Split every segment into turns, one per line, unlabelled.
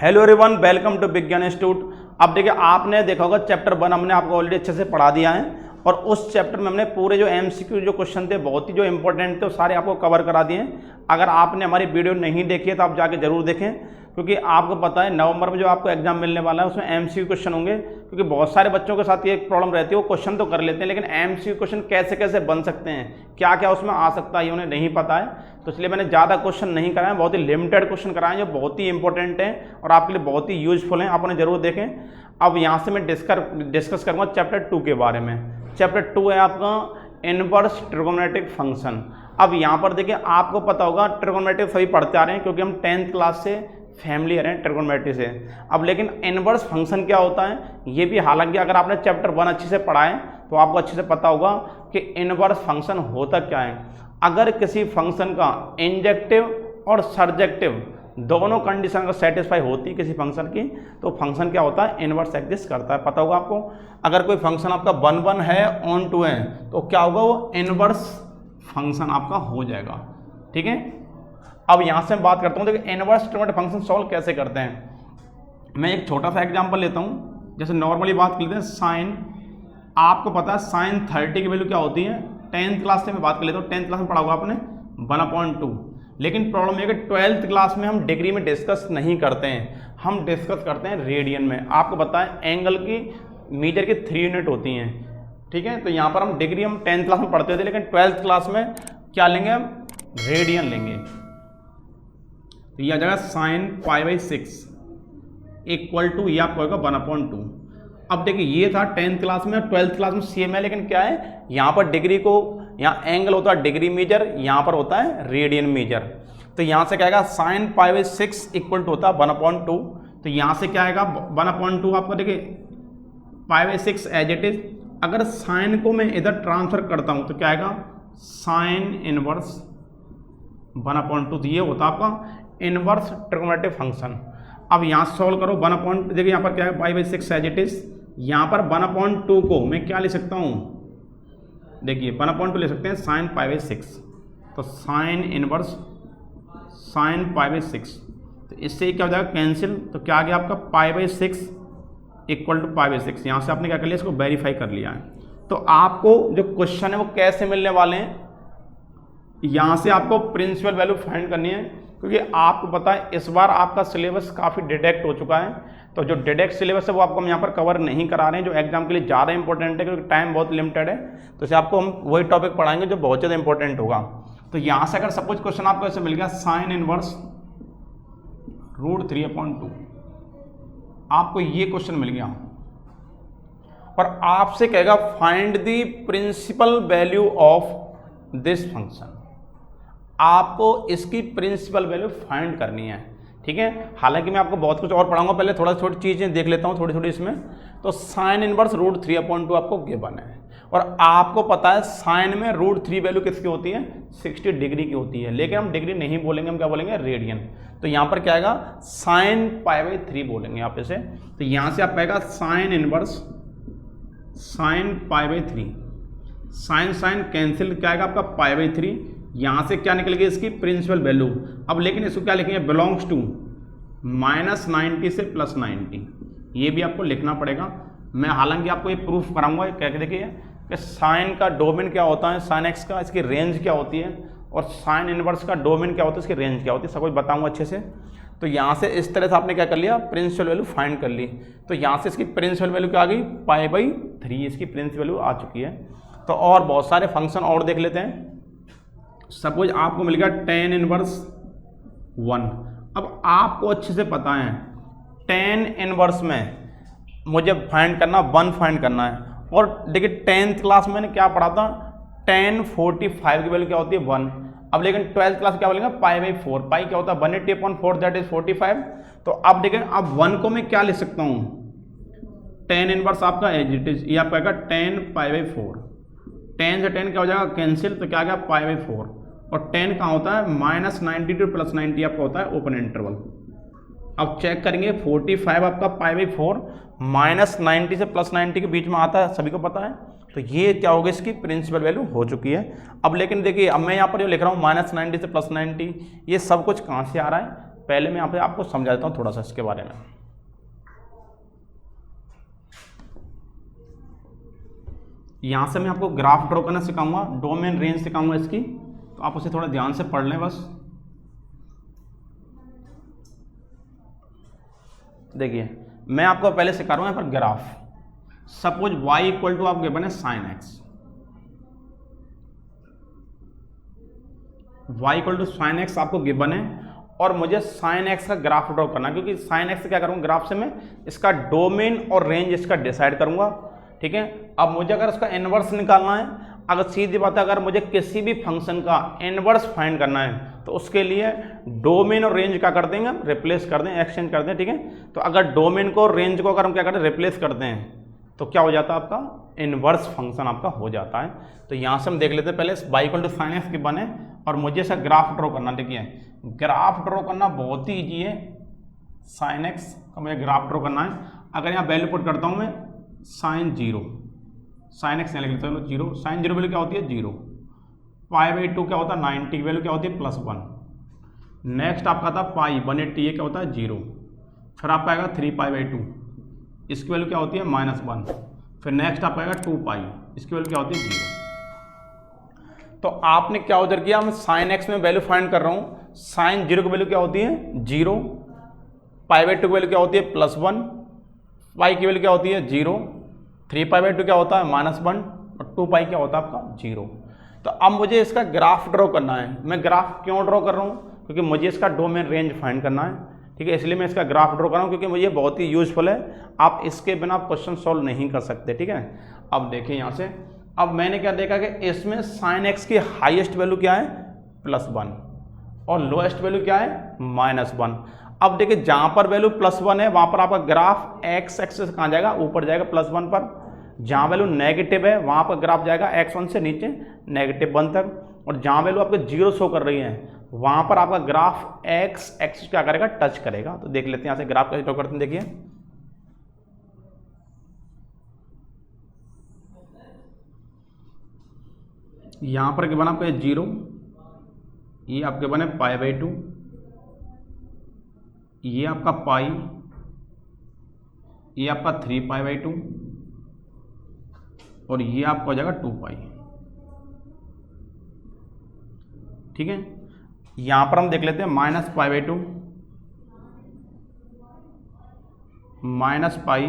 Hello everyone, welcome to विज्ञान institute. अब देखिए, आपने देखा होगा चैप्टर 1 हमने आपको ऑलरेडी अच्छे से पढ़ा दिया है और उस चैप्टर में हमने पूरे जो एमसीक्यू जो क्वेश्चन थे बहुत ही जो इंपॉर्टेंट थे वो सारे आपको कवर करा दिए हैं। अगर आपने हमारी वीडियो नहीं देखी है तो आप जाके जरूर देखें, क्योंकि आपको पता है नवंबर में जो आपको एग्जाम मिलने वाला है उसमें एमसीक्यू क्वेश्चन होंगे। क्योंकि बहुत सारे बच्चों के साथ ये एक प्रॉब्लम रहती है, वो क्वेश्चन तो कर लेते हैं लेकिन एमसीक्यू क्वेश्चन कैसे कैसे बन सकते हैं, क्या क्या उसमें आ सकता है, ये उन्हें नहीं पता है। तो इसलिए मैंने ज़्यादा क्वेश्चन नहीं कराए, बहुत ही लिमिटेड क्वेश्चन कराए जो बहुत ही इंपॉर्टेंट हैं और आपके लिए बहुत ही यूजफुल हैं, आप उन्हें जरूर देखें। अब यहाँ से मैं डिस्कस करूँगा चैप्टर 2 के बारे में। चैप्टर 2 है आपका इनवर्स ट्रिगोनोमेट्रिक फंक्शन। अब यहाँ पर देखिए, आपको पता होगा ट्रिगोनोमेट्रिक सभी पढ़ते आ रहे हैं क्योंकि हम 10th क्लास से फैमिलियर हैं ट्रिगोनोमेट्री से। अब लेकिन इनवर्स फंक्शन क्या होता है ये भी, हालांकि अगर आपने चैप्टर 1 अच्छे से पढ़ा है तो आपको अच्छे से पता होगा कि इनवर्स फंक्शन होता क्या है। अगर किसी फंक्शन का इंजेक्टिव और सर्जेक्टिव दोनों कंडीशन अगर सेटिस्फाई होती है किसी फंक्शन की, तो फंक्शन क्या होता है, इनवर्स एग्जिस्ट करता है। पता होगा आपको, अगर कोई फंक्शन आपका 1 1 है ऑन 2 है तो क्या होगा, वो इनवर्स फंक्शन आपका हो जाएगा। ठीक है, अब यहाँ से मैं बात करता हूँ, देखिए इनवर्स ट्रिगोनोमेट्रिक फंक्शन सॉल्व कैसे करते हैं। मैं एक छोटा सा एग्जांपल लेता हूँ। जैसे नॉर्मली बात कर लेते हैं साइन, आपको पता है साइन 30 की वैल्यू क्या होती है, 10th क्लास से मैं बात कर लेता हूँ। 10th क्लास में पढ़ा होगा आपने 1/2। लेकिन प्रॉब्लम है कि 12th क्लास में हम डिग्री में डिस्कस नहीं करते हैं, हम डिस्कस करते हैं रेडियन में। आपको पता है एंगल की मीटर की 3 यूनिट होती हैं। ठीक है, तो यहाँ पर हम डिग्री हम 10th क्लास में पढ़ते थे, लेकिन 12th क्लास में क्या लेंगे, हम रेडियन लेंगे। तो यह आ जाएगा साइन π/6 इक्वल टू, ये आपको होगा 1/2। अब देखिए, ये था 10th क्लास में, 12th क्लास में सेम है, लेकिन क्या है यहाँ पर डिग्री को, यहाँ एंगल होता है डिग्री मीजर, यहाँ पर होता है रेडियन मीजर। तो यहाँ से क्या आएगा, साइन π/6 इक्वल टू होता है 1/2। तो यहाँ से क्या आएगा 1/2 आपका, देखिए π/6 एज इट इज। अगर साइन को मैं इधर ट्रांसफर करता हूँ तो क्या आएगा, साइन इनवर्स 1/2। तो ये होता है आपका इनवर्स ट्रिगोनोमेट्रिक फंक्शन। अब यहाँ सॉल्व करो 1/, देखिए यहाँ पर क्या है π/6 एज इट इज। यहाँ पर 1/2 को मैं क्या ले सकता हूँ, देखिए 1/2 ले सकते हैं साइन π/6। तो साइन इनवर्स साइन π/6, तो इससे क्या हो जाएगा कैंसिल। तो क्या आ गया आपका π/6 इक्वल टू π/6। यहाँ से आपने क्या कर लिया, इसको वेरीफाई कर लिया है। तो आपको जो क्वेश्चन है वो कैसे मिलने वाले हैं, यहाँ से आपको प्रिंसिपल वैल्यू फाइंड करनी है, क्योंकि आपको पता है इस बार आपका सिलेबस काफ़ी डिडक्ट हो चुका है। तो जो डिडक्ट सिलेबस है वो आपको हम यहाँ पर कवर नहीं करा रहे हैं, जो एग्जाम के लिए ज़्यादा इंपॉर्टेंट है, क्योंकि टाइम बहुत लिमिटेड है। तो इसे आपको हम वही टॉपिक पढ़ाएंगे जो बहुत ज़्यादा इंपॉर्टेंट होगा। तो यहाँ से अगर सपोज क्वेश्चन आपको ऐसे मिल गया, साइन इनवर्स √3/2, आपको ये क्वेश्चन मिल गया और आपसे कहेगा find the principal value of this function. आपको इसकी प्रिंसिपल वैल्यू फाइंड करनी है। ठीक है, हालांकि मैं आपको बहुत कुछ और पढ़ाऊंगा, पहले थोड़ा थोड़ी चीज़ें देख लेता हूँ थोड़ी इसमें। तो साइन इनवर्स √3/2 आपको गिवन है और आपको पता है साइन में √3 वैल्यू किसकी होती है, 60 डिग्री की होती है। लेकिन हम डिग्री नहीं बोलेंगे, हम क्या बोलेंगे, रेडियन। तो यहाँ पर क्या आएगा, साइन π/3 बोलेंगे आप इसे। तो यहाँ से आप आएगा sine inverse sine π/3, sine sine cancel, क्या आएगा आपका π/3। यहाँ से क्या निकलेगी इसकी प्रिंसिपल वैल्यू। अब लेकिन इसको क्या लिखेंगे, बिलोंग्स टू -90 से +90, ये भी आपको लिखना पड़ेगा। मैं हालांकि आपको ये प्रूफ कराऊंगा, क्या देखिए कि साइन का डोमेन क्या होता है, साइन एक्स का इसकी रेंज क्या होती है, और साइन इनवर्स का डोमेन क्या होता है, इसकी रेंज क्या होती है, सब कुछ बताऊंगा अच्छे से। तो यहाँ से इस तरह से आपने क्या कर लिया, प्रिंसिपल वैल्यू फाइंड कर ली। तो यहाँ से इसकी प्रिंसिपल वैल्यू क्या आ गई, π/3 इसकी प्रिंसिपल वैल्यू आ चुकी है। तो और बहुत सारे फंक्शन और देख लेते हैं। सपोज आपको मिल गया tan इनवर्स 1। अब आपको अच्छे से पता है tan इनवर्स में मुझे फाइंड करना 1 फाइंड करना है। और देखिए 10th क्लास में मैंने क्या पढ़ा था, tan 45 की वैल्यू क्या होती है, 1। अब लेकिन 12th क्लास क्या बोलेंगे, π/4, पाई क्या होता है 180/4 दैट इज 45। तो अब देखिए, अब 1 को मैं क्या ले सकता हूँ, tan इनवर्स आपका एज इट इज, ये आपका tan π/4। 10 से 10 क्या हो जाएगा कैंसिल, तो क्या आ गया π/4। और 10 कहाँ होता है, -90 to +90 आपका होता है ओपन इंटरवल। अब चेक करेंगे 45 आपका π/4 -90 से +90 के बीच में आता है, सभी को पता है। तो ये क्या होगा, इसकी प्रिंसिपल वैल्यू हो चुकी है। अब लेकिन देखिए, अब मैं यहाँ पर जो लिख रहा हूँ -90 से +90, ये सब कुछ कहाँ से आ रहा है, पहले मैं यहाँ पे आपको समझा देता हूँ थोड़ा सा इसके बारे में। यहाँ से मैं आपको ग्राफ ड्रॉ करना सिखाऊंगा, डोमेन रेंज सिखाऊंगा इसकी, तो आप उसे थोड़ा ध्यान से पढ़ लें बस। देखिए मैं आपको पहले सिखा रहा हूँ यहाँ पर graph. Suppose y equal to आप गिवन है sine x, y equal to sine x आपको गिवन है, और मुझे साइन एक्स का ग्राफ ड्रॉ करना है, क्योंकि साइन एक्स क्या करूँगा ग्राफ से मैं इसका डोमेन और रेंज इसका डिसाइड करूँगा, ठीक है। अब मुझे अगर इसका इनवर्स निकालना है, अगर सीधी बात है अगर मुझे किसी भी फंक्शन का इनवर्स फाइंड करना है तो उसके लिए डोमेन और रेंज क्या कर देंगे, रिप्लेस कर दें, एक्सचेंज कर दें, ठीक है। तो अगर डोमेन को और रेंज को अगर हम क्या करते हैं रिप्लेस करते हैं तो क्या हो जाता है आपका इनवर्स फंक्शन आपका हो जाता है। तो यहाँ से हम देख लेते हैं पहले y equal to sine x की बने और मुझे इसका ग्राफ ड्रॉ करना। देखिए ग्राफ ड्रॉ करना बहुत ही ईजी है, साइन एक्स का मुझे ग्राफ ड्रॉ करना है। अगर यहाँ वैल्यू पुट करता हूँ मैं साइन जीरो, साइन एक्स नहीं लिख लेता हूँ जीरो, साइन जीरो वैल्यू क्या होती है जीरो, पाई बाई टू क्या होता है 90 वैल्यू क्या होती है +1। नेक्स्ट आपका था पाई 180 क्या होता है जीरो, फिर आपका आएगा 3 पाई बाई टू, इसकी वैल्यू क्या होती है -1। फिर नेक्स्ट आपका आएगा 2 पाई, इसकी वैल्यू क्या होती है जीरो। तो आपने क्या उधर किया, मैं साइन एक्स में वैल्यू फाइंड कर रहा हूँ, साइन जीरो की वैल्यू क्या होती है जीरो, पाई बाई टू की वैल्यू क्या होती है +1, पाई की वैल्यू क्या होती है जीरो, 3 पाई बाई टू क्या होता है -1 और 2 पाई क्या होता है आपका जीरो। तो अब मुझे इसका ग्राफ ड्रॉ करना है। मैं ग्राफ क्यों ड्रॉ कर रहा हूँ, क्योंकि मुझे इसका डोमेन रेंज फाइंड करना है, ठीक है, इसलिए मैं इसका ग्राफ ड्रॉ कर रहा हूँ, क्योंकि मुझे बहुत ही यूजफुल है। आप इसके बिना क्वेश्चन सॉल्व नहीं कर सकते, ठीक है। अब देखिए यहाँ से, अब मैंने क्या देखा कि इसमें साइन एक्स की हाईएस्ट वैल्यू क्या है +1 और लोएस्ट वैल्यू क्या है -1। अब देखिए जहाँ पर वैल्यू +1 है वहाँ पर आपका ग्राफ एक्स एक्सिस कहाँ जाएगा, ऊपर जाएगा +1 पर। जहाँ वैल्यू नेगेटिव है वहाँ पर ग्राफ जाएगा x1 से नीचे -1 तक, और जहाँ वैल्यू आपके जीरो शो कर रही है वहाँ पर आपका ग्राफ x एक्सिस क्या करेगा, टच करेगा। तो देख लेते हैं यहाँ से ग्राफ कैसे ड्रॉ करते हैं। देखिए यहाँ पर गिवन आपका जीरो, ये आपके बने पाई बाई टू, ये आपका पाई, ये आपका 3 पाई बाई टू, और ये आपका हो जाएगा 2 पाई, ठीक है। यहां पर हम देख लेते हैं -पाई बाई टू, -पाई।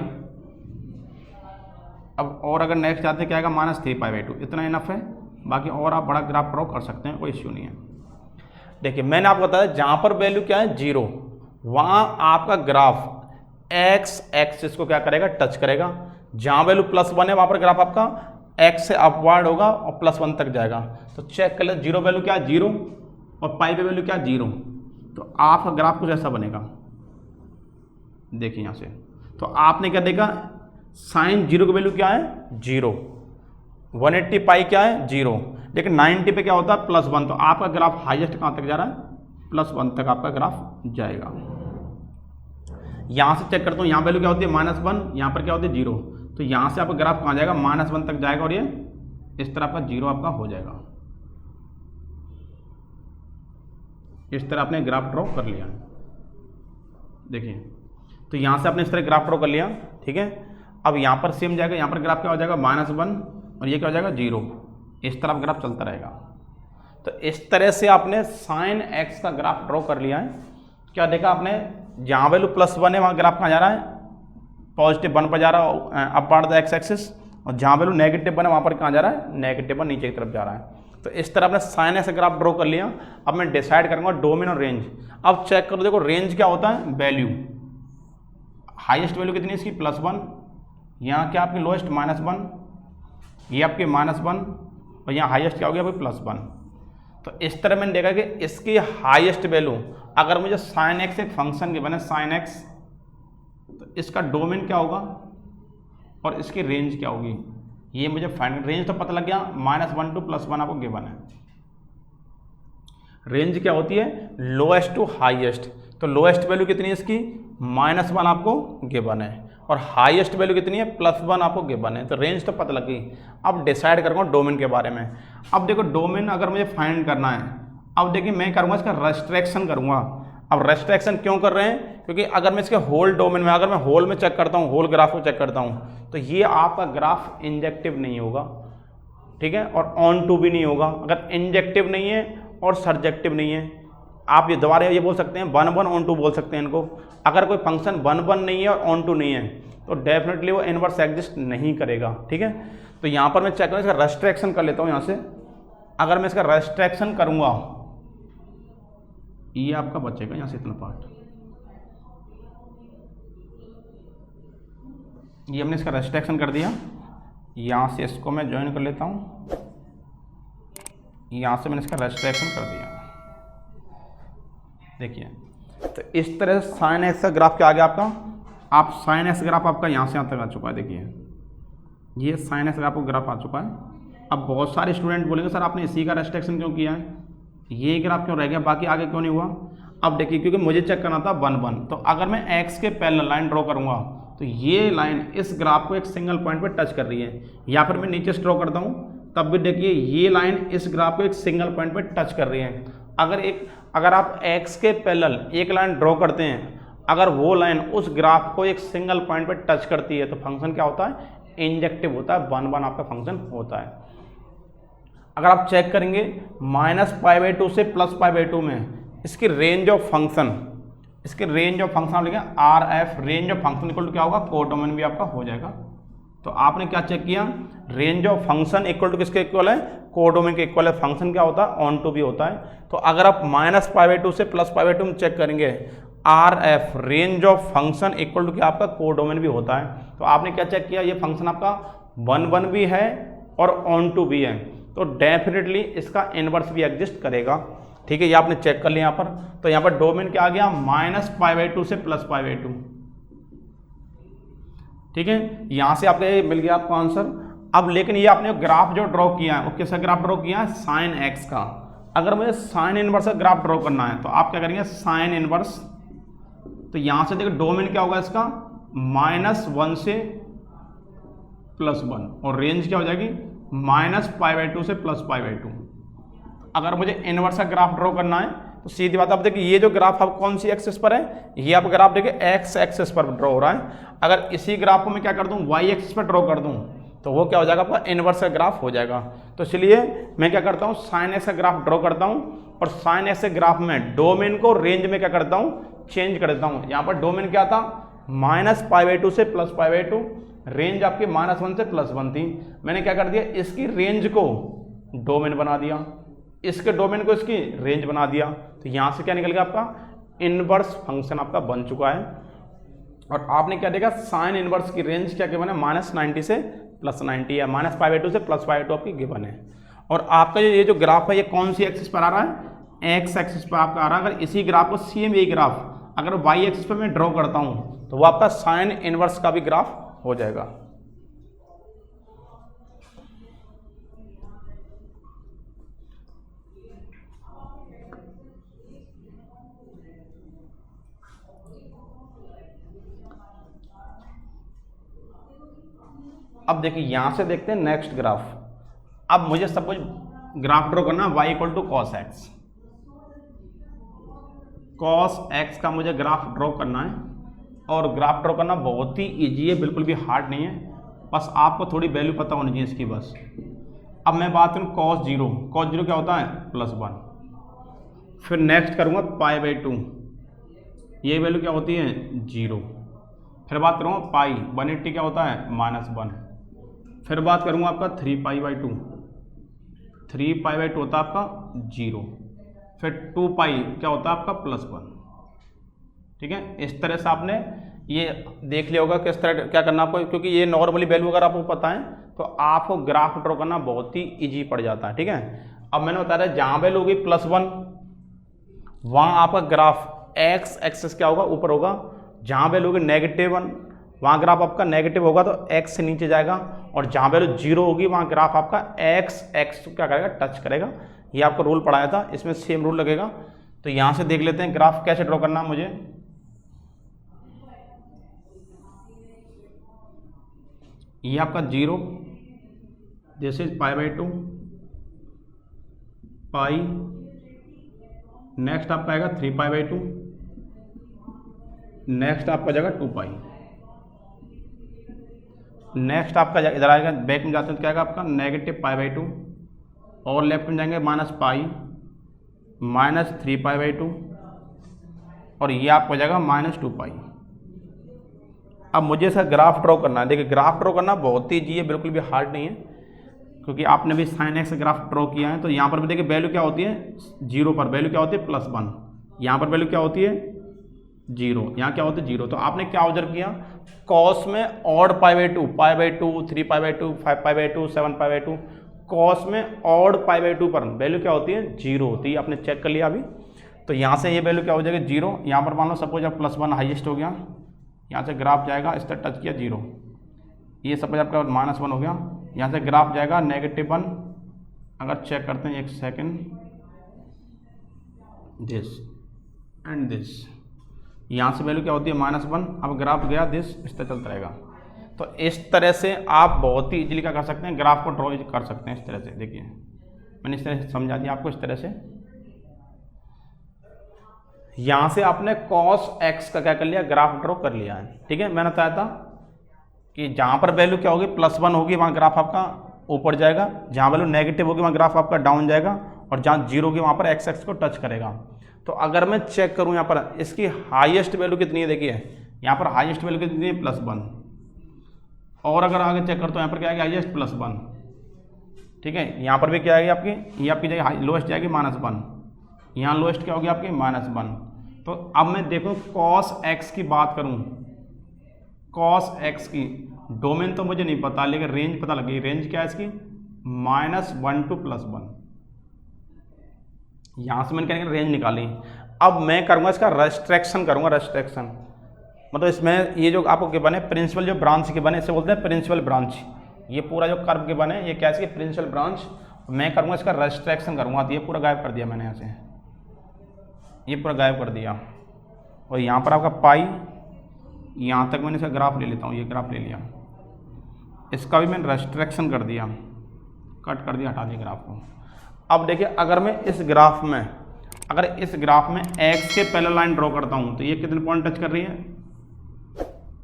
अब और अगर नेक्स्ट आते हैं क्या आएगा -3 पाई बाई टू, इतना इनफ है। बाकी और आप बड़ा ग्राफ ड्रॉ कर सकते हैं, कोई इश्यू नहीं है। देखिए मैंने आपको बताया जहां पर वैल्यू क्या है जीरो, वहां आपका ग्राफ एक्स एक्सिस को क्या करेगा, टच करेगा। जहां वैल्यू +1 है वहां पर ग्राफ आपका एक्स से अपवर्ड होगा और +1 तक जाएगा। तो चेक कर ले, जीरो वैल्यू क्या है जीरो, और पाई पे वैल्यू क्या जीरो, तो आपका ग्राफ कुछ ऐसा बनेगा। देखिए यहाँ से, तो आपने क्या देखा, साइन जीरो की वैल्यू क्या है जीरो, 180 पाई क्या है जीरो, लेकिन 90 पे क्या होता है +1। तो आपका ग्राफ हाईएस्ट कहाँ तक जा रहा है, +1 तक आपका ग्राफ जाएगा। यहाँ से चेक करता हूँ, यहाँ वैल्यू क्या होती है -1, यहाँ पर क्या होती है जीरो, तो यहाँ से आपका ग्राफ कहाँ जाएगा -1 तक जाएगा, और ये इस तरह आपका जीरो आपका हो जाएगा। इस तरह आपने ग्राफ ड्रॉ कर लिया। देखिए तो यहाँ से आपने इस तरह ग्राफ ड्रॉ कर लिया, ठीक है। अब यहाँ पर सेम जाएगा, यहाँ पर ग्राफ क्या हो जाएगा -1 और ये क्या हो जाएगा जीरो, इस तरह ग्राफ चलता रहेगा। तो इस तरह से आपने साइन एक्स का ग्राफ ड्रॉ कर लिया है। क्या देखा आपने, जहाँ वैल्यू +1 है वहाँ ग्राफ कहाँ जा रहा है, +1 पर जा रहा है अपवर्ड द एक्स एक्सिस, और जहाँ वैल्यू -1 है वहाँ पर कहाँ जा रहा है, -1 नीचे की तरफ जा रहा है। तो इस तरह आपने साइन एक्स ग्राफ ड्रॉ कर लिया। अब मैं डिसाइड करूँगा डोमेन और रेंज। अब चेक करो, देखो रेंज क्या होता है, वैल्यू हाईएस्ट वैल्यू कितनी है इसकी +1, यहाँ क्या आपकी लोएस्ट -1, ये आपके -1, और यहाँ हाईएस्ट क्या हो गया भाई +1। तो इस तरह मैंने देखा कि इसकी हाईएस्ट वैल्यू, अगर मुझे साइन एक्स एक फंक्शन के बने साइन एक्स, तो इसका डोमेन क्या होगा और इसकी रेंज क्या होगी, ये मुझे फाइंड। रेंज तो पता लग गया, -1 to +1 आपको गिवन है। रेंज क्या होती है, लोएस्ट टू हाईएस्ट। तो लोएस्ट वैल्यू कितनी है इसकी, -1 आपको गिवन है, और हाईएस्ट वैल्यू कितनी है +1 आपको गिवन है। तो रेंज तो पता लग गई। अब डिसाइड करूँगा डोमेन के बारे में। अब देखो डोमेन अगर मुझे फाइंड करना है, अब देखिए मैं करूँगा इसका रेस्ट्रिक्शन करूँगा। अब रेस्ट्रिक्शन क्यों कर रहे हैं, क्योंकि अगर मैं इसके होल डोमेन में, अगर मैं होल में चेक करता हूँ, होल ग्राफ को चेक करता हूँ, तो ये आपका ग्राफ इंजेक्टिव नहीं होगा, ठीक है, और ऑन टू भी नहीं होगा। अगर इंजेक्टिव नहीं है और सर्जेक्टिव नहीं है, आप ये दोबारा ये बोल सकते हैं 1 1 ऑन टू बोल सकते हैं इनको। अगर कोई फंक्शन 1 1 नहीं है और ऑन टू नहीं है तो डेफिनेटली वो इनवर्स एग्जिस्ट नहीं करेगा, ठीक है। तो यहाँ पर मैं चेक करूँ, इसका रेस्ट्रिक्शन कर लेता हूँ यहाँ से। अगर मैं इसका रेस्ट्रिक्शन करूँगा, ये आपका बचेगा यहाँ से इतना पार्ट, ये हमने इसका रेस्ट्रिक्शन कर दिया। यहाँ से इसको मैं ज्वाइन कर लेता हूँ, यहाँ से मैंने इसका रेस्ट्रिक्शन कर दिया। देखिए, तो इस तरह से साइन एक्स का ग्राफ क्या आ गया आपका, आप साइन एक्स ग्राफ आपका यहाँ से यहाँ तक आ चुका है। देखिए, ये साइन एक्स का ग्राफ आ चुका है। अब बहुत सारे स्टूडेंट बोलेंगे सर आपने इसी का रेस्ट्रिक्शन क्यों किया है, ये ग्राफ क्यों रह गया, बाकी आगे क्यों नहीं हुआ। अब देखिए, क्योंकि मुझे चेक करना था 1 1, तो अगर मैं एक्स के पैरेलल लाइन ड्रॉ करूँगा तो ये लाइन इस ग्राफ को एक सिंगल पॉइंट पे टच कर रही है, या फिर मैं नीचे से ड्रॉ करता हूँ तब भी देखिए ये लाइन इस ग्राफ को एक सिंगल पॉइंट पे टच कर रही है। अगर आप एक्स के पैरेलल एक लाइन ड्रॉ करते हैं, अगर वो लाइन उस ग्राफ को एक सिंगल पॉइंट पे टच करती है तो फंक्शन क्या होता है, इंजेक्टिव होता है, 1 1 आपका फंक्शन होता है। अगर आप चेक करेंगे -π/2 से +π/2 में इसकी रेंज ऑफ फंक्शन, इसके रेंज ऑफ फंक्शन आप लिखें RF, range of function equal to क्या होगा, कोडोमेन भी आपका हो जाएगा। तो आपने क्या चेक किया, range of function equal to किसके इक्वल है, कोडोमेन के इक्वल है। फंक्शन क्या होता है, ऑन टू भी होता है। तो अगर आप -π/2 से +π/2 में चेक करेंगे, RF range of function equal to क्या आपका कोडोमेन भी होता है। तो आपने क्या चेक किया, ये फंक्शन आपका 1 1 भी है और ऑन टू भी है, तो डेफिनेटली इसका इनवर्स भी एग्जिस्ट करेगा, ठीक है। ये आपने चेक कर लिया यहाँ पर। तो यहाँ पर डोमेन क्या आ गया, -π/2 से +π/2, ठीक है। यहाँ से आपका ये मिल गया आपको आंसर। अब लेकिन ये आपने ग्राफ जो ड्रॉ किया है वो किसका ग्राफ ड्रॉ किया है, साइन एक्स का। अगर मुझे साइन इनवर्स का ग्राफ ड्रॉ करना है तो आप क्या करेंगे, साइन इनवर्स, तो यहाँ से देखो डोमेन क्या होगा इसका, -1 से +1, और रेंज क्या हो जाएगी -π/2 से +π/2। अगर मुझे इनवर्स का ग्राफ ड्रॉ करना है तो सीधी बात, आप देखिए ये जो ग्राफ अब कौन सी एक्सिस पर है, ये आप ग्राफ देखिए एक्स एक्सिस पर ड्रॉ हो रहा है। अगर इसी ग्राफ को मैं क्या कर दूं, वाई एक्सिस पर ड्रॉ कर दूं तो वो क्या हो जाएगा, आपका इनवर्स का ग्राफ हो जाएगा। तो इसलिए मैं क्या करता हूं, साइन एक्स का ग्राफ ड्रॉ करता हूं, और साइन एक्स के ग्राफ में डोमेन को रेंज में क्या करता हूं, चेंज कर देता हूं। यहाँ पर डोमेन क्या था, -π/2 से +π/2, रेंज आपकी -1 से +1 थी। मैंने क्या कर दिया, इसकी रेंज को डोमेन बना दिया, इसके डोमेन को इसकी रेंज बना दिया। तो यहाँ से क्या निकल गया, आपका इनवर्स फंक्शन आपका बन चुका है। और आपने क्या देखा, साइन इनवर्स की रेंज क्या गिवन है, -90 से +90 है, -π/2 से +π/2 आपकी गिवन है। और आपका ये जो ग्राफ है ये कौन सी एक्सिस पर आ रहा है, एक्स एक्सिस पर आपका आ रहा है। अगर इसी ग्राफ को सेम ये ग्राफ अगर वाई एक्सिस पर मैं ड्रॉ करता हूँ तो वो आपका साइन इनवर्स का भी ग्राफ हो जाएगा। अब देखिए यहाँ से देखते हैं नेक्स्ट ग्राफ। अब मुझे सब कुछ ग्राफ ड्रॉ करना, y = cos x, cos x का मुझे ग्राफ ड्रॉ करना है। और ग्राफ ड्रॉ करना बहुत ही इजी है, बिल्कुल भी हार्ड नहीं है, बस आपको थोड़ी वैल्यू पता होनी चाहिए इसकी बस। अब मैं बात करूँ cos 0 क्या होता है, +1। फिर नेक्स्ट करूँगा π/2, ये वैल्यू क्या होती है, 0। फिर बात करूँगा पाई 180 क्या होता है, -1। फिर बात करूँगा आपका 3π/2, 3π/2 होता है आपका 0। फिर 2π क्या होता है आपका +1, ठीक है। इस तरह से आपने ये देख लिया होगा किस तरह क्या करना आपको, क्योंकि ये नॉर्मली वैल्यू अगर आपको पता है तो आपको ग्राफ ड्रॉ करना बहुत ही इजी पड़ जाता है, ठीक है। अब मैंने बताया जहाँ वैल्यू होगी +1 वहाँ आपका ग्राफ एक्स एक्सिस क्या होगा, ऊपर होगा। जहाँ वैल्यू होगी -1 वहाँ ग्राफ आपका नेगेटिव होगा तो एक्स से नीचे जाएगा, और जहाँ वैल्यू 0 होगी वहाँ ग्राफ आपका एक्स क्या करेगा, टच करेगा। ये आपको रूल पढ़ाया था, इसमें सेम रूल लगेगा। तो यहाँ से देख लेते हैं ग्राफ कैसे ड्रॉ करना है मुझे। ये आपका 0, दिस इज π/2, पाई, नेक्स्ट आपका आएगा 3π/2, नेक्स्ट आपका जाएगा 2 पाई। नेक्स्ट आपका इधर आएगा, बैक में जाते हैं तो क्या आएगा आपका नेगेटिव पाई बाई 2, और लेफ्ट में जाएंगे minus pi minus 3 pi by 2, और ये आपका हो जाएगा माइनस 2 पाई। अब मुझे इसका ग्राफ ड्रॉ करना है। देखिए ग्राफ ड्रॉ करना बहुत ही ईजी है, बिल्कुल भी हार्ड नहीं है, क्योंकि आपने भी साइन एक्स ग्राफ ड्रॉ किया है। तो यहाँ पर भी देखिए वैल्यू क्या होती है, 0 पर वैल्यू क्या होती है +1, यहाँ पर वैल्यू क्या होती है 0, यहाँ क्या होती है 0। तो आपने क्या ऑब्जर्व किया, कॉस में odd pi by 2, 3 pi by 2, 5 pi by 2, 7 pi by 2, cos में ऑड पाई बाई 2 पर वैल्यू क्या होती है 0 होती है। आपने चेक कर लिया अभी। तो यहाँ से ये वैल्यू क्या हो जाएगी 0, यहाँ पर मान लो सपोज अब +1 हाईएस्ट हो गया, यहाँ से ग्राफ जाएगा, इस तरह टच किया 0, ये सपोज आपका -1 हो गया, यहाँ से ग्राफ जाएगा -1। अगर चेक करते हैं एक सेकेंड, दिस एंड दिस, यहाँ से वैल्यू क्या होती है -1, अब ग्राफ गया दिस, इस तरह चलता रहेगा। तो इस तरह से आप बहुत ही इजीली क्या कर सकते हैं, ग्राफ को ड्रॉ कर सकते हैं इस तरह से। देखिए मैंने इस तरह से समझा दिया आपको, इस तरह से। यहाँ से आपने cos x का क्या कर लिया, ग्राफ ड्रॉ कर लिया है। ठीक है, मैंने बताया था कि जहाँ पर वैल्यू क्या होगी +1 होगी वहाँ ग्राफ आपका ऊपर जाएगा, जहाँ वैल्यू नेगेटिव होगी वहाँ ग्राफ आपका डाउन जाएगा, और जहाँ 0 होगी वहाँ पर x एक्स को टच करेगा। तो अगर मैं चेक करूँ यहाँ पर इसकी हाईएस्ट वैल्यू कितनी है, देखिए यहाँ पर हाईएस्ट वैल्यू कितनी है +1, और अगर आगे चेक करते हो यहाँ पर क्या आएगी हाईएस्ट +1। ठीक है, यहाँ पर भी क्या आएगी आपकी, ये आपकी जाएगी लोएस्ट जाएगी -1, यहाँ लोएस्ट क्या होगी आपकी -1। तो अब मैं देखूँ cos x की बात करूँ, cos x की डोमेन तो मुझे नहीं पता, लेकिन रेंज पता लगी। रेंज क्या है इसकी -1 to +1, यहाँ से मैंने क्या रेंज निकाली। अब मैं करूँगा इसका रेस्ट्रिक्शन करूँगा, रेस्ट्रिक्शन मतलब इसमें ये जो आपको गिवन है प्रिंसिपल जो ब्रांच के बने, इसे बोलते हैं प्रिंसिपल ब्रांच। ये पूरा जो कर्व के बने ये क्या है, प्रिंसिपल ब्रांच। मैं करूँगा इसका रेस्ट्रिक्शन करूँगा। तो ये पूरा गायब कर दिया मैंने, यहाँ से ये पूरा गायब कर दिया, और यहाँ पर आपका पाई, यहाँ तक मैंने इसका ग्राफ ले लेता हूँ, ये ग्राफ ले लिया, इसका भी मैंने रेस्ट्रिक्शन कर दिया, कट कर दिया, हटा दिया ग्राफ को। अब देखिए अगर मैं इस ग्राफ में, अगर इस ग्राफ में x के पैरेलल लाइन ड्रॉ करता हूँ तो ये कितने पॉइंट टच कर रही है,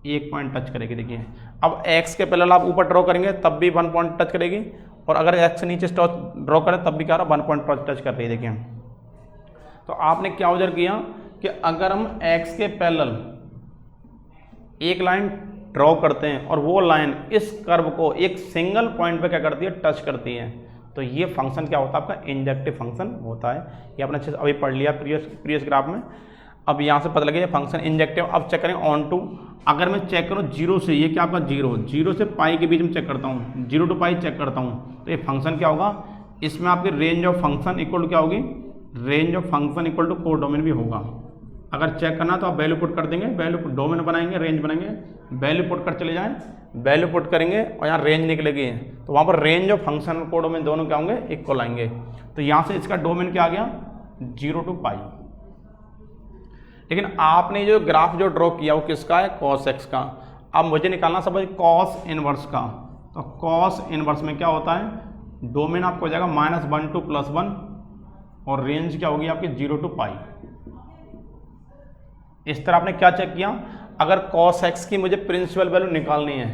1 पॉइंट टच करेगी। देखिए अब x के पैरेलल आप ऊपर ड्रॉ करेंगे तब भी 1 पॉइंट टच करेगी, और अगर x से नीचे ड्रॉ करें तब भी क्या रहा 1 पॉइंट टच कर रही है। देखिए तो आपने क्या ऑब्जर्व किया कि अगर हम x के पैरेलल एक लाइन ड्रॉ करते हैं और वो लाइन इस कर्व को एक सिंगल पॉइंट पे क्या करती है, टच करती है, तो ये फंक्शन क्या होता है आपका इंजेक्टिव फंक्शन होता है। ये आपने अच्छे से अभी पढ़ लिया प्रीवियस ग्राफ में। अब यहाँ से पता लगे ये फंक्शन इंजेक्टिव। अब चेक करें ऑन टू, अगर मैं चेक करूँ 0 से, ये क्या आपका 0 से पाई के बीच में चेक करता हूँ, 0 to पाई चेक करता हूँ, तो ये फंक्शन क्या होगा, इसमें आपकी range of function equal to क्या होगी, range of function equal to codomain भी होगा। अगर चेक करना तो आप वैल्यू पुट कर देंगे, वैल्यू डोमेन बनाएंगे, रेंज बनाएंगे, वैल्यू पुट कर चले जाएं, वैल्यू पुट करेंगे और यहाँ रेंज निकलेगी, तो वहाँ पर रेंज ऑफ फंक्शन और कोडोमेन दोनों क्या होंगे, इक्वल आएंगे। तो यहाँ से इसका डोमेन क्या आ गया 0 to पाई। लेकिन आपने जो ग्राफ जो ड्रॉ किया वो किसका है, cos x का। अब मुझे निकालना सपोज cos इनवर्स का, तो cos इनवर्स में क्या होता है, डोमेन आपको हो जाएगा -1 to +1 और रेंज क्या होगी आपकी 0 to पाई। इस तरह आपने क्या चेक किया, अगर cos x की मुझे प्रिंसिपल वैल्यू निकालनी है,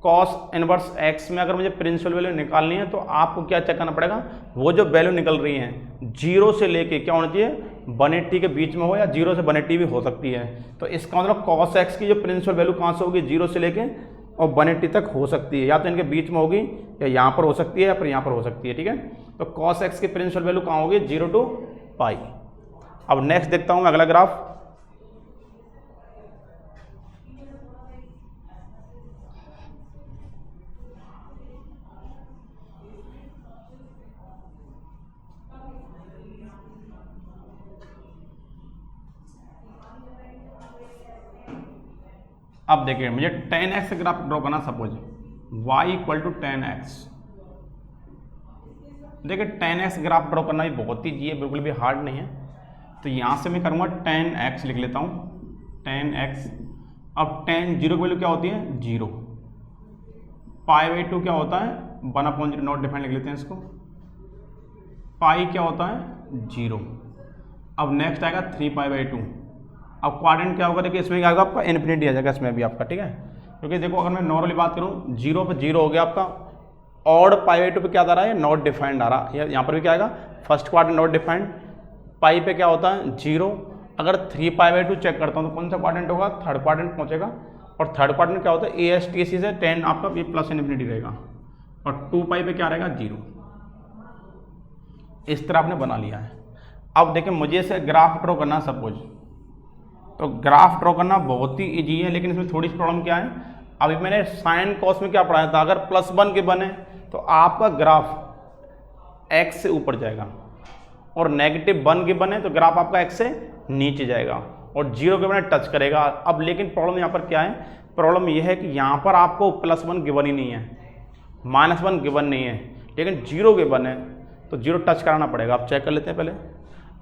cos इनवर्स x में अगर मुझे प्रिंसिपल वैल्यू निकालनी है तो आपको क्या चेक करना पड़ेगा, वो जो वैल्यू निकल रही है 0 से लेके क्या होना चाहिए 180 के बीच में हो, या 0 से 180 भी हो सकती है। तो इसका मतलब cos x की जो प्रिंसिपल वैल्यू कहाँ से होगी, 0 से लेके और 180 तक हो सकती है, या तो इनके बीच में होगी या यहाँ पर हो सकती है या फिर यहाँ पर हो सकती है। ठीक है, तो cos x की प्रिंसिपल वैल्यू कहाँ होगी, 0 to पाई। अब नेक्स्ट देखता हूँ मैं अगला ग्राफ। अब देखिए मुझे tan x ग्राफ ड्रॉ करना, suppose y equal to tan x। देखिए tan x ग्राफ ड्रॉ करना भी बहुत ही है, बिल्कुल भी हार्ड नहीं है। तो यहाँ से मैं करूँगा tan x लिख लेता हूँ, tan x। अब tan 0 की वैल्यू क्या होती है 0, पाई बाई 2 क्या होता है 1/0, नोट डिफाइन लिख लेते हैं इसको, पाई क्या होता है 0। अब नेक्स्ट आएगा 3 पाई बाई 2, अब क्वाड्रेंट क्या होगा, देखिए इसमें क्या होगा आपका इन्फिनिटी आ जाएगा इसमें भी आपका, ठीक है। क्योंकि देखो अगर मैं नॉर्मली बात करूँ 0 पे 0 हो गया आपका, ऑड π/2 पे क्या आ रहा है, नॉट डिफाइंड आ रहा है, यहाँ पर भी क्या आएगा फर्स्ट क्वाड्रेंट नॉट डिफाइंड। पाई पे क्या होता है 0, अगर 3π/2 चेक करता हूँ तो कौन सा क्वाड्रेंट होगा, थर्ड क्वाड्रेंट पहुँचेगा। और थर्ड क्वाड्रेंट क्या होता है ASTC से 10 आपका ये प्लस इन्फिनिटी रहेगा, और 2π पे क्या रहेगा 0। इस तरह आपने बना लिया है। अब देखिए मुझे इसे ग्राफ ड्रॉ करना सपोज, तो ग्राफ ड्रॉ करना बहुत ही ईजी है, लेकिन इसमें थोड़ी सी प्रॉब्लम क्या है, अभी मैंने साइन कॉस में क्या पढ़ाया था, अगर +1 के बने तो आपका ग्राफ x से ऊपर जाएगा, और -1 के बने तो ग्राफ आपका x से नीचे जाएगा, और 0 के बने टच करेगा। अब लेकिन प्रॉब्लम यहाँ पर क्या है, प्रॉब्लम यह है कि यहाँ पर आपको +1 गिवन ही नहीं है, -1 गिवन नहीं है, लेकिन 0 के बने तो 0 टच कराना पड़ेगा। आप चेक कर लेते हैं पहले।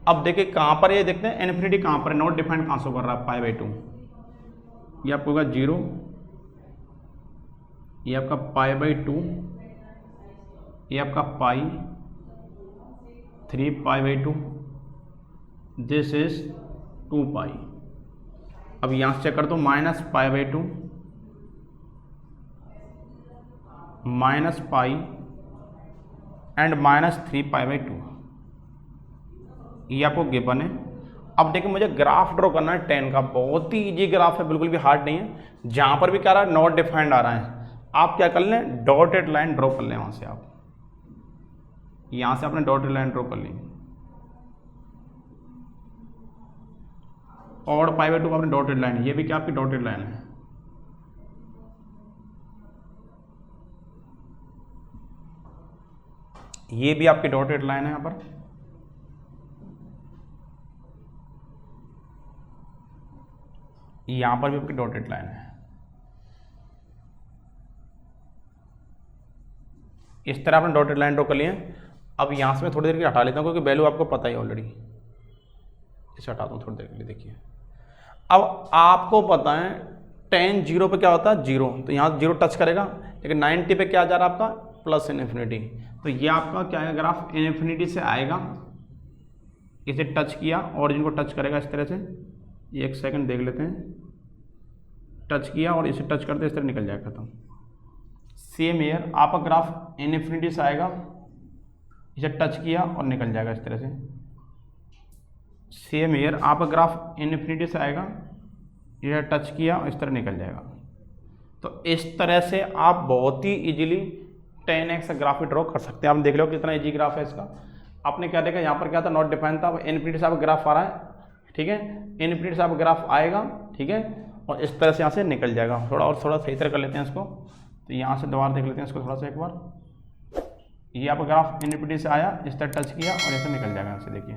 अब देखिए कहाँ पर ये देखते हैं इन्फिनिटी कहाँ पर है, नॉट डिफाइंड कहाँ से कर रहा है π/2, ये आपको होगा 0, ये आपका π/2, ये आपका पाई 3π/2, दिस इज 2π। अब यहाँ से चेक कर दो -π/2 -π एंड -3π/2, ये आपको गिवन है। अब देखिए मुझे ग्राफ ड्रॉ करना है 10 का, बहुत ही इजी ग्राफ है, बिल्कुल भी हार्ड नहीं है। जहाँ पर भी क्या रहा है नॉट डिफाइंड आ रहा है, आप क्या कर लें डॉटेड लाइन ड्रॉ कर लें। वहाँ से आप यहाँ से आपने डॉटेड लाइन ड्रॉ कर ली, और π/2 आपने डॉटेड लाइन, ये भी क्या आपकी डॉटेड लाइन है। ये भी आपकी डॉटेड लाइन है यहाँ पर, यहाँ पर भी आपकी डॉटेड लाइन है। इस तरह आपने डॉटेड लाइन ड्रॉ कर लिए। अब यहाँ से मैं थोड़ी देर के लिए हटा लेता हूँ, क्योंकि वैल्यू आपको पता ही ऑलरेडी। इसे हटाता हूँ थोड़ी देर के लिए, देखिए अब आपको पता है 10 0 पे क्या होता है 0, तो यहाँ 0 टच करेगा, लेकिन 90 पे क्या जा रहा है आपका प्लस इन्फिनिटी, तो ये आपका क्या है ग्राफ इन्फिनिटी से आएगा, इसे टच किया ऑरिजिन को टच करेगा इस तरह से, एक सेकंड देख लेते हैं, टच किया और इसे टच करते इस तरह निकल जाएगा खत्म। सेम ईयर आपका ग्राफ इन्फिनिटी से आएगा, इसे टच किया और निकल जाएगा इस तरह से। सेम ईयर आपका ग्राफ इन्फिनिटी से आएगा, इसे टच किया और इस तरह निकल जाएगा। तो इस तरह से आप बहुत ही इजीली 10x का ग्राफ ड्रॉ कर सकते हैं। आप देख लो कितना इजी ग्राफ है इसका। आपने क्या देखा, यहाँ पर क्या था नॉट डिफाइंड था, इन्फिनिटी से आपका ग्राफ आ रहा है, ठीक है, इन्फिनिटी से आपका ग्राफ आएगा, ठीक है, और इस तरह से यहाँ से निकल जाएगा। थोड़ा सही तरह कर लेते हैं इसको, तो यहाँ से दोबारा देख लेते हैं इसको थोड़ा सा एक बार। ये आपका ग्राफ इन्फिनिटी से आया, इस तरह टच किया और ऐसे निकल जाएगा यहाँ से, देखिए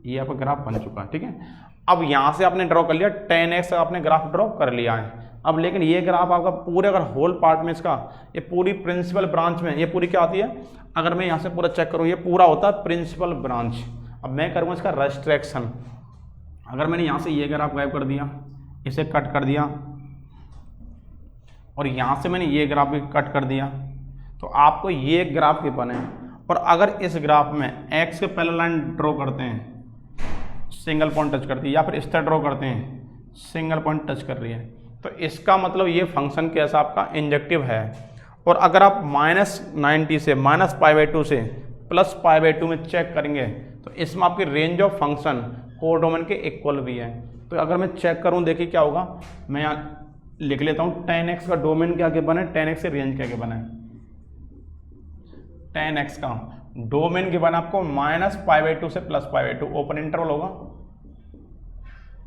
ये आपका ग्राफ बन चुका है, ठीक है। अब यहाँ से आपने ड्रॉ कर लिया 10x आपने ग्राफ ड्रॉ कर लिया है। अब लेकिन ये ग्राफ आपका पूरे अगर होल पार्ट में इसका ये पूरी प्रिंसिपल ब्रांच में ये पूरी क्या आती है, अगर मैं यहाँ से पूरा चेक करूँ ये पूरा होता है प्रिंसिपल ब्रांच। अब मैं करूँगा इसका रेस्ट्रिक्शन। अगर मैंने यहाँ से ये ग्राफ गायब कर दिया, इसे कट कर दिया, और यहाँ से मैंने ये ग्राफ भी कट कर दिया, तो आपको ये ग्राफ भी बने। और अगर इस ग्राफ में x के पैरेलल लाइन ड्रॉ करते हैं, सिंगल पॉइंट टच करती है, या फिर इस तरह ड्रॉ करते हैं सिंगल पॉइंट टच कर रही है, तो इसका मतलब ये फंक्शन कैसा आपका इंजेक्टिव है। और अगर आप -90 से -π/2 से +π/2 में चेक करेंगे तो इसमें आपकी रेंज ऑफ फंक्शन कोडोमेन के इक्वल भी है। तो अगर मैं चेक करूं, देखिए क्या होगा, मैं यहाँ लिख लेता हूँ 10x का डोमेन क्या गिवन है, 10x से रेंज क्या गिवन है, 10x का डोमेन गिवन आपको -π/2 से +π/2, ओपन इंटरवल होगा।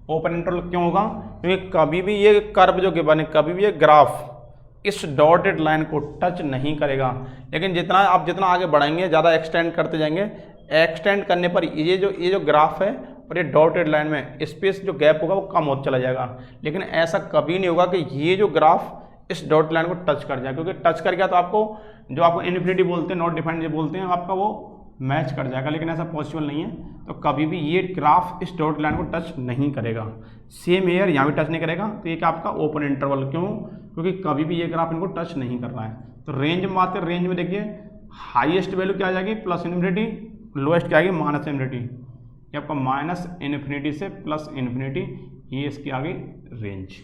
ओपन इंटरवल क्यों होगा, क्योंकि कभी भी ये कर्व जो गिवन है, कभी भी ये ग्राफ इस डॉटेड लाइन को टच नहीं करेगा। लेकिन जितना आगे बढ़ेंगे, ज़्यादा एक्सटेंड करते जाएंगे, एक्सटेंड करने पर ये जो ग्राफ है और ये डॉटेड लाइन में स्पेस जो गैप होगा वो कम होता चला जाएगा। लेकिन ऐसा कभी नहीं होगा कि ये जो ग्राफ इस डॉट लाइन को टच कर जाए, क्योंकि टच कर गया तो आपको इन्फिनिटी बोलते हैं, नॉट डिफाइंड जो बोलते हैं, आपका वो मैच कर जाएगा। लेकिन ऐसा पॉसिबल नहीं है, तो कभी भी ये ग्राफ इस डॉट लाइन को टच नहीं करेगा। सेम एयर यहाँ भी टच नहीं करेगा, तो ये क्या आपका ओपन इंटरवल, क्यों, क्योंकि कभी भी ये ग्राफ इनको टच नहीं कर रहा है। तो रेंज में बात करें, रेंज में देखिए हाईएस्ट वैल्यू क्या आ जाएगी प्लस इन्फिनिटी, लोएस्ट क्या आएगी माइनस इन्फिनिटी, ये आपका माइनस इन्फिनिटी से प्लस इन्फिनिटी, ये इसकी आ गई रेंज।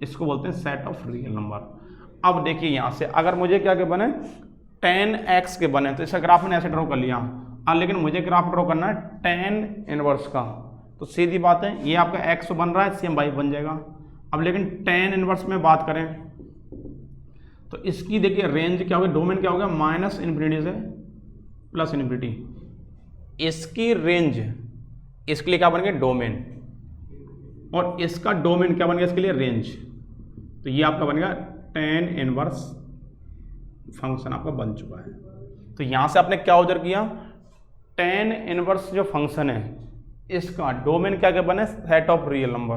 इसको बोलते हैं सेट ऑफ रियल नंबर। अब देखिए यहाँ से अगर मुझे क्या के बने 10x के बने तो इसका ग्राफ मैंने ऐसे ड्रॉ कर लिया। अब लेकिन मुझे ग्राफ ड्रॉ करना है 10 इनवर्स का, तो सीधी बात है ये आपका x बन रहा है, सेम y बन जाएगा। अब लेकिन 10 इनवर्स में बात करें तो इसकी देखिए रेंज क्या होगी, डोमेन क्या होगा, माइनस इन्फिनिटी से प्लस इन्फिनिटी। इसकी रेंज इसके लिए क्या बन गया, डोमेन, और इसका डोमेन क्या बन गया, इसके लिए रेंज। तो ये आपका बन गया 10 इनवर्स फंक्शन आपका बन चुका है। तो यहां से आपने क्या ऑब्जर्व किया, 10 इनवर्स जो फंक्शन है इसका डोमेन क्या क्या बने, सेट ऑफ रियल नंबर,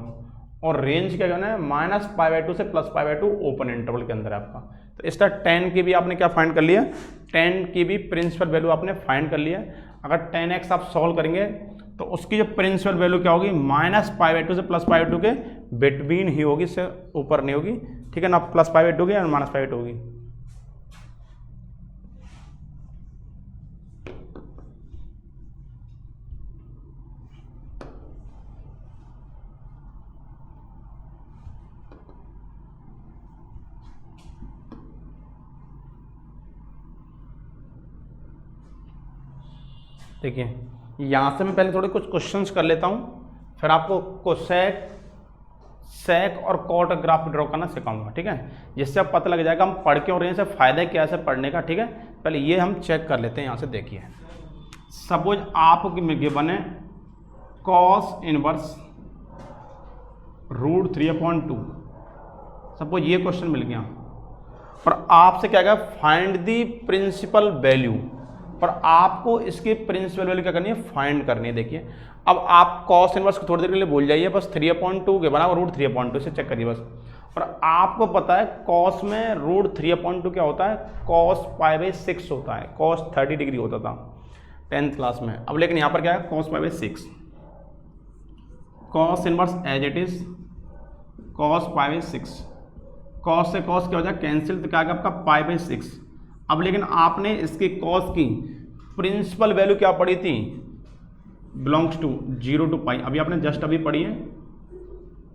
और रेंज क्या बना है -π/2 से +π/2 ओपन इंटरवल के अंदर है आपका। तो इस तरह 10 की भी आपने क्या फाइंड कर लिया, 10 की भी प्रिंसिपल वैल्यू आपने फाइंड कर लिया। अगर 10x आप सॉल्व करेंगे तो उसकी जो प्रिंसिपल वैल्यू क्या होगी, -π/2 से +π/2 के बिटवीन ही होगी, इससे ऊपर नहीं होगी, ठीक है ना, +π/2 होगी और -π/2 होगी। देखिए यहाँ से मैं पहले थोड़े कुछ क्वेश्चंस कर लेता हूँ, फिर आपको कोसेक, सेक और कॉट ग्राफ ड्रॉ करना सिखाऊंगा, ठीक है, जिससे आप पता लग जाएगा हम पढ़ क्यों रहे हैं, इससे फायदा क्या है पढ़ने का, ठीक है। पहले ये हम चेक कर लेते हैं। यहाँ से देखिए सपोज आपकी गिवन है कॉस इनवर्स √3/2, सपोज ये क्वेश्चन मिल गया और आपसे क्या कहा, फाइंड दी प्रिंसिपल वैल्यू, और आपको इसकी प्रिंसिपल वैल्यू क्या करनी है, फाइंड करनी है। देखिए अब आप कॉस इनवर्स को थोड़ी देर के लिए भूल जाइए, बस 3/2 के बना √3/2 से चेक करिए बस। और आपको पता है कॉस में √3/2 क्या होता है, cos π/6 होता है, cos 30 डिग्री होता था 10th क्लास में। अब लेकिन यहाँ पर क्या है, cos π/6, cos inverse as it is cos π/6, cos से cos क्या हो जाए कैंसिल, तो क्या आएगा आपका π/6। अब लेकिन आपने इसकी cos की प्रिंसिपल वैल्यू क्या पढ़ी थी, बिलोंग्स टू 0 to π, अभी आपने जस्ट अभी पढ़ी है,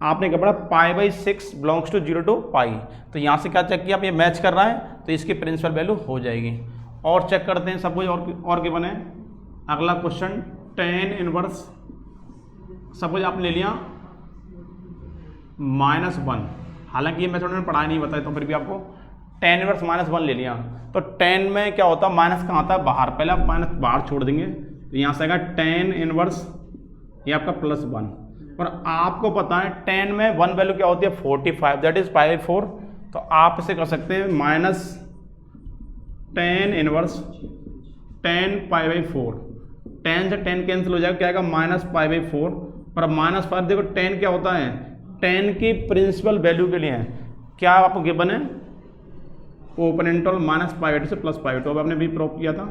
आपने क्या पढ़ा, π/6 बिलोंग्स टू 0 to π। तो यहाँ से क्या चेक किया, आप ये मैच कर रहा है तो इसकी प्रिंसिपल वैल्यू हो जाएगी। और चेक करते हैं सब कुछ और क्या बने। अगला क्वेश्चन 10 इनवर्स, सपोज आपने ले लिया -1, हालांकि ये मेथड मैंने पढ़ाया नहीं बताया, तो फिर भी आपको 10 इनवर्स -1 ले लिया। तो 10 में क्या होता है, माइनस कहाँ आता है, बाहर, पहले आप माइनस बाहर छोड़ देंगे, तो यहाँ से आएगा 10 इनवर्स, ये आपका +1। और आपको पता है 10 में 1 वैल्यू क्या होती है, 45, दैट इज π/4। तो आप इसे कर सकते हैं -10 इनवर्स 10 π/4, 10 से 10 कैंसिल हो जाएगा, क्या आएगा -π/4। और अब -5 देखो 10 क्या होता है, 10 की प्रिंसिपल वैल्यू के लिए क्या आपको गिवन है, ओपन इंटरवल -π/2 से +π/2, अब आपने भी प्रूव किया था।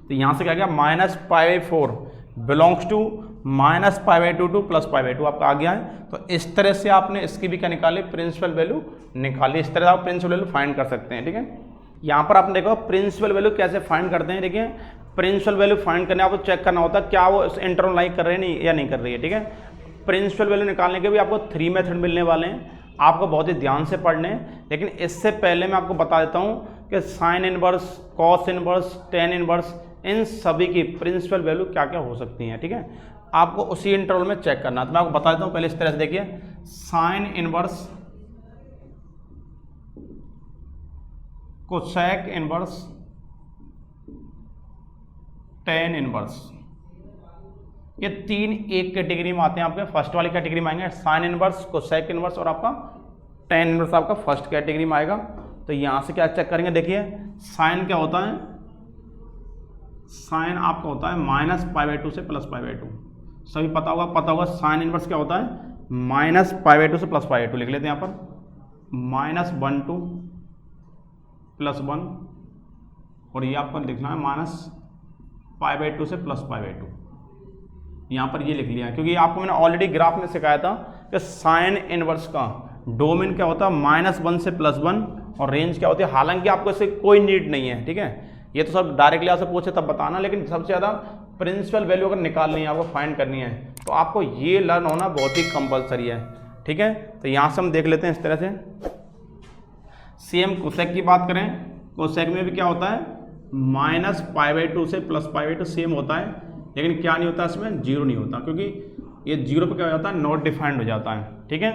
तो यहाँ से क्या गया, -π/4 बिलोंग्स टू -π/2 to +π/2 आपका आ गया है। तो इस तरह से आपने इसकी भी क्या निकाली, प्रिंसिपल वैल्यू निकाली। इस तरह से आप प्रिंसिपल वैल्यू फाइंड कर सकते हैं, ठीक है। यहाँ पर आपने देखो प्रिंसिपल वैल्यू कैसे फाइंड करते हैं। देखिए प्रिंसिपल वैल्यू फाइंड करने आपको चेक करना होता है क्या वो इंटरवल लाइक कर रहे हैं नहीं या नहीं कर रही है, ठीक है। प्रिंसिपल वैल्यू निकालने के भी आपको 3 मेथड मिलने वाले हैं, आपको बहुत ही ध्यान से पढ़ने हैं। लेकिन इससे पहले मैं आपको बता देता हूँ कि sine inverse, cos inverse, tan inverse, इन सभी की प्रिंसिपल वैल्यू क्या क्या हो सकती हैं, ठीक है। आपको उसी इंटरवल में चेक करना है। तो मैं आपको बता देता हूँ पहले इस तरह से देखिए, sine inverse, cosec inverse, tan inverse, ये 3 एक कैटेगरी में आते हैं। आपके फर्स्ट वाली कैटेगरी में आएंगे साइन इनवर्स, कोसेक इनवर्स और आपका टेन इनवर्स आपका फर्स्ट कैटेगरी में आएगा। तो यहाँ से क्या चेक करेंगे, देखिए साइन क्या होता है, साइन आपका होता है -π/2 से +π/2, सभी पता होगा साइन इनवर्स क्या होता है, -π/2 से +π/2 लिख लेते हैं यहाँ पर, -1 to +1, और ये आपको लिखना है -π/2 से +π/2, यहाँ पर ये लिख लिया क्योंकि आपको मैंने ऑलरेडी ग्राफ में सिखाया था कि साइन इनवर्स का डोमेन क्या होता है, -1 से +1, और रेंज क्या होती है। हालांकि आपको इससे कोई नीड नहीं है, ठीक है, ये तो सब डायरेक्टली आपसे पूछे तब बताना, लेकिन सबसे ज़्यादा प्रिंसिपल वैल्यू अगर निकालनी है, आपको फाइंड करनी है, तो आपको ये लर्न होना बहुत ही कंपलसरी है। ठीक है, तो यहाँ से हम देख लेते हैं इस तरह से। सेम कोसेक की बात करें, कोसेक में भी क्या होता है, -π/2 से +π/2 सेम होता है, लेकिन क्या नहीं होता इसमें, जीरो नहीं होता, क्योंकि ये जीरो पे क्या हो जाता है, नॉट डिफाइंड हो जाता है। ठीक है,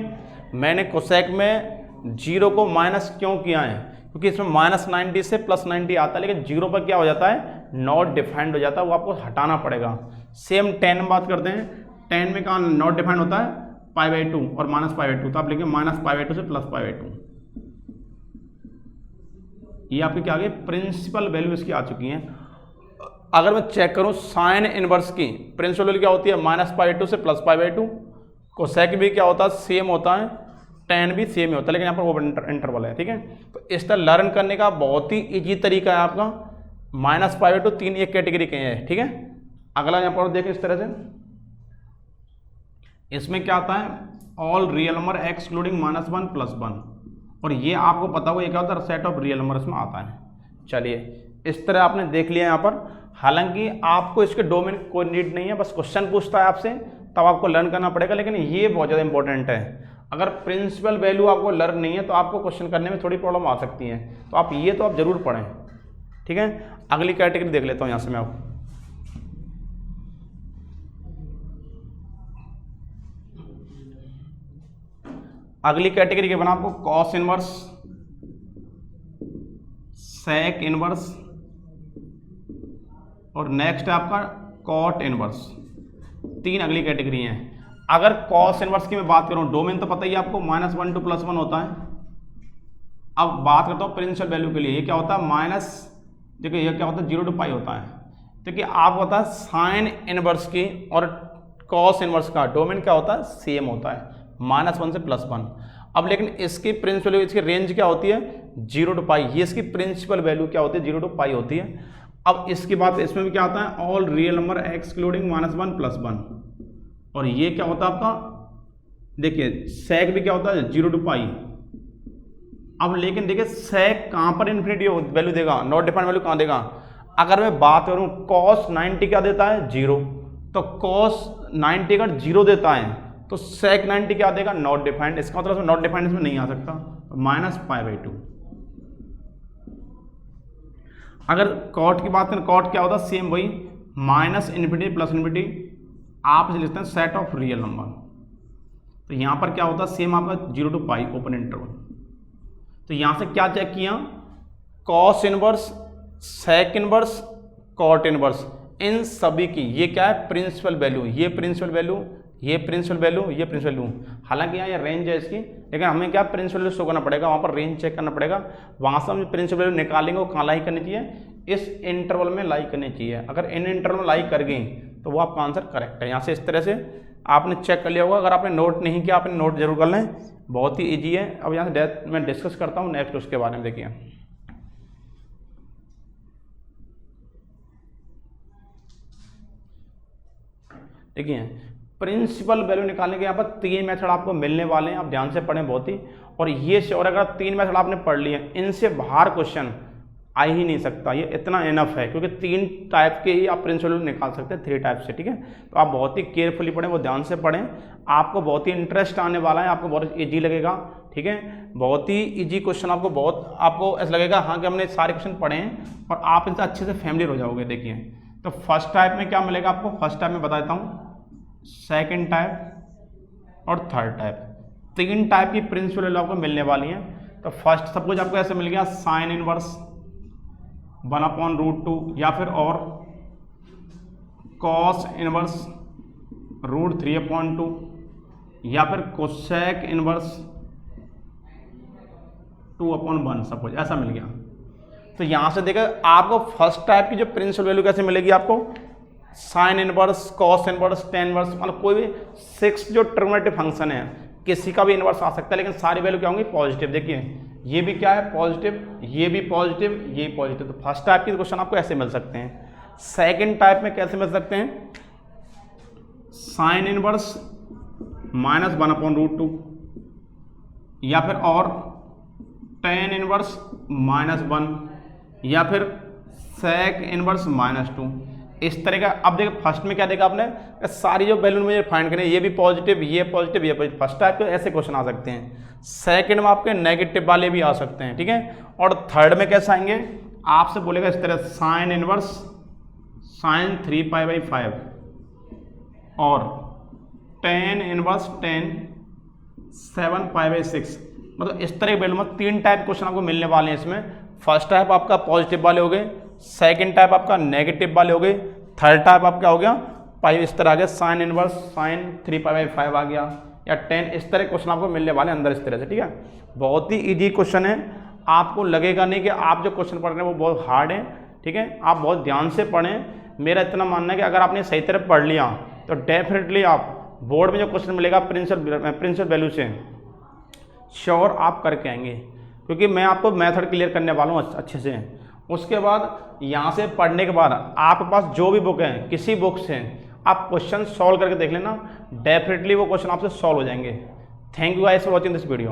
मैंने कोसेक में जीरो को माइनस क्यों किया है, क्योंकि इसमें -90 से +90 आता है, लेकिन जीरो पर क्या हो जाता है, नॉट डिफाइंड हो जाता है, वो आपको हटाना पड़ेगा। सेम tan में बात करते हैं, tan में कहाँ नॉट डिफाइंड होता है, π/2 और -π/2, तो आप लिखेंगे -π/2 से +π/2। ये आपकी क्या आ गई, प्रिंसिपल वैल्यू इसकी आ चुकी हैं। अगर मैं चेक करूं साइन इनवर्स की प्रिंसिपल वैल्यू क्या होती है, -π/2 से +π/2। कोसेक भी क्या होता है, सेम होता है, tan भी सेम ही होता है, लेकिन यहाँ पर वो इंटरवल है। ठीक है, तो इस तरह लर्न करने का बहुत ही ईजी तरीका है आपका। -π/2 तीन एक कैटेगरी के हैं। ठीक है, अगला यहाँ पर देखें इस तरह से, इसमें क्या आता है, ऑल रियल नंबर एक्सक्लूडिंग -1 +1, और ये आपको पता होगा ये क्या होता है, सेट ऑफ रियल नंबर इसमें आता है। चलिए, इस तरह आपने देख लिया यहाँ पर। हालांकि आपको इसके डोमेन कोई नीड नहीं है, बस क्वेश्चन पूछता है आपसे तब आपको लर्न करना पड़ेगा, लेकिन ये बहुत ज़्यादा इंपॉर्टेंट है। अगर प्रिंसिपल वैल्यू आपको लर्न नहीं है तो आपको क्वेश्चन करने में थोड़ी प्रॉब्लम आ सकती है, तो आप ये तो आप जरूर पढ़ें। ठीक है, अगली कैटेगरी देख लेता हूँ यहाँ से मैं आपको। अगली कैटेगरी के बना आपको कॉस इनवर्स, सेक इनवर्स, और नेक्स्ट है आपका कॉट इनवर्स। तीन अगली कैटेगरी हैं। अगर कॉस इनवर्स की मैं बात करूं, डोमेन तो पता ही आपको -1 to +1 होता है। अब बात करता हूं प्रिंसिपल वैल्यू के लिए, ये क्या होता है, माइनस, देखिए ये क्या होता है, 0 to π होता है। देखिए आपको पता है साइन इनवर्स की और कॉस इनवर्स का डोमेन क्या होता है, सेम होता है, -1 से +1। अब लेकिन इसकी प्रिंसिपल वैल्यू, इसकी रेंज क्या होती है, 0 to π। ये इसकी प्रिंसिपल वैल्यू क्या होती है, 0 to π होती है। अब इसकी बात, इसमें भी क्या आता है, ऑल रियल नंबर एक्सक्लूडिंग -1 +1, और ये क्या होता है आपका, देखिए सेक भी क्या होता है, 0 to π। अब लेकिन देखिए सेक कहाँ पर इन्फिनिटी वैल्यू देगा, नॉट डिफाइंड वैल्यू कहाँ देगा। अगर मैं बात करूँ cos 90 क्या देता है, 0, तो cos 90 अगर 0 देता है तो sec 90 क्या देगा, नॉट डिफाइंड। इसका मतलब नॉट डिफाइंड इसमें नहीं आ सकता, तो -π/2। अगर कॉट की बात करें, कॉट क्या होता है, सेम वही, -∞ +∞, आप इसे लिखते हैं सेट ऑफ रियल नंबर। तो यहाँ पर क्या होता है, सेम आपका 0 to π ओपन इंटरवल। तो यहाँ से क्या चेक किया, cos inverse, sec inverse, cot inverse, इन सभी की ये क्या है, प्रिंसिपल वैल्यू, ये प्रिंसिपल वैल्यू, ये प्रिंसिपल वैल्यू, ये प्रिंसिपल वैल्यू। हालांकि यहाँ ये रेंज है इसकी, लेकिन हमें क्या प्रिंसिपल वैल्यू शो करना पड़ेगा, वहाँ पर रेंज चेक करना पड़ेगा। वहाँ से हम प्रिंसिपल वैल्यू निकालेंगे, वो कहाँ लाई करनी चाहिए, इस इंटरवल में लाई करनी चाहिए। अगर इन इंटरवल में लाई कर गई तो वो आपका आंसर करेक्ट है। यहाँ से इस तरह से आपने चेक कर लिया होगा। अगर आपने नोट नहीं किया, आपने नोट जरूर कर लें, बहुत ही ईजी है। अब यहाँ से मैं डिस्कस करता हूँ नेक्स्ट उसके बारे में। देखिए देखिए प्रिंसिपल वैल्यू निकालने के यहाँ पर तीन मेथड आपको मिलने वाले हैं, आप ध्यान से पढ़ें बहुत ही। और ये श्योर, अगर तीन मेथड आपने पढ़ लिए, इनसे बाहर क्वेश्चन आ ही नहीं सकता, ये इतना इनफ है, क्योंकि तीन टाइप के ही आप प्रिंसिपल वैल्यू निकाल सकते हैं, 3 टाइप से। ठीक है, तो आप बहुत ही केयरफुली पढ़ें, वो ध्यान से पढ़ें, आपको बहुत ही इंटरेस्ट आने वाला है, आपको बहुत ईजी लगेगा। ठीक है, बहुत ही ईजी क्वेश्चन, आपको ऐसा लगेगा हाँ कि हमने सारे क्वेश्चन पढ़े हैं, और आप इनसे अच्छे से फैमिलियर हो जाओगे। देखिए तो फर्स्ट टाइप में क्या मिलेगा आपको, फर्स्ट टाइप में बता देता हूँ, सेकेंड टाइप और थर्ड टाइप, 3 टाइप की प्रिंसिपल वैल्यू आपको मिलने वाली हैं। तो फर्स्ट सब कुछ आपको ऐसे मिल गया, साइन इनवर्स 1/√2, या फिर और कॉस इनवर्स √3/2, या फिर कोसेक इनवर्स 2/1, सब कुछ ऐसा मिल गया। तो यहाँ से देखा आपको फर्स्ट टाइप की जो प्रिंसिपल वैल्यू कैसे मिलेगी, आपको sign inverse, cos inverse, tan inverse, मतलब कोई भी 6 जो ट्रिग्नोमेट्रिक फंक्शन है, किसी का भी इनवर्स आ सकता है, लेकिन सारी वैल्यू क्या होंगी, पॉजिटिव। देखिए ये भी क्या है, पॉजिटिव, ये भी पॉजिटिव, ये पॉजिटिव। तो फर्स्ट टाइप के क्वेश्चन आपको ऐसे मिल सकते हैं। सेकंड टाइप में कैसे मिल सकते हैं, साइन इनवर्स -1/√2, या फिर और टेन इनवर्स -1, या फिर सेक इनवर्स -2 इस तरह का। अब देखो फर्स्ट में क्या देखा आपने, सारी जो वैल्यू मुझे फाइंड करनी है, ये भी पॉजिटिव, ये पॉजिटिव, ये पॉजिटिव, फर्स्ट टाइप के ऐसे क्वेश्चन आ सकते हैं। सेकंड में आपके नेगेटिव वाले भी आ सकते हैं, ठीक है। और थर्ड में कैसे आएंगे, आपसे बोलेगा इस तरह साइन इनवर्स साइन 3π/5 और टेन इनवर्स टेन 7π/6, मतलब इस तरह के वैल्यू में 3 टाइप क्वेश्चन आपको मिलने वाले हैं इसमें। फर्स्ट टाइप आपका पॉजिटिव वाले हो गए, सेकंड टाइप आपका नेगेटिव वाले हो गए, थर्ड टाइप आपका हो गया पाई इस तरह आ गया साइन इनवर्स साइन 3π/5 आ गया, या 10, इस तरह क्वेश्चन आपको मिलने वाले अंदर इस तरह से, ठीक है। बहुत ही इजी क्वेश्चन है, आपको लगेगा नहीं कि आप जो क्वेश्चन पढ़ रहे हैं वो बहुत हार्ड है, ठीक है। आप बहुत ध्यान से पढ़ें, मेरा इतना मानना है कि अगर आपने सही तरह पढ़ लिया तो डेफिनेटली आप बोर्ड में जो क्वेश्चन मिलेगा प्रिंसिपल वैल्यू से श्योर आप करके आएंगे, क्योंकि मैं आपको मेथड क्लियर करने वाला हूँ अच्छे से। उसके बाद यहाँ से पढ़ने के बाद आपके पास जो भी बुक है, किसी बुक से आप क्वेश्चन सॉल्व करके देख लेना, डेफिनेटली वो क्वेश्चन आपसे सॉल्व हो जाएंगे। Thank you guys for watching this video.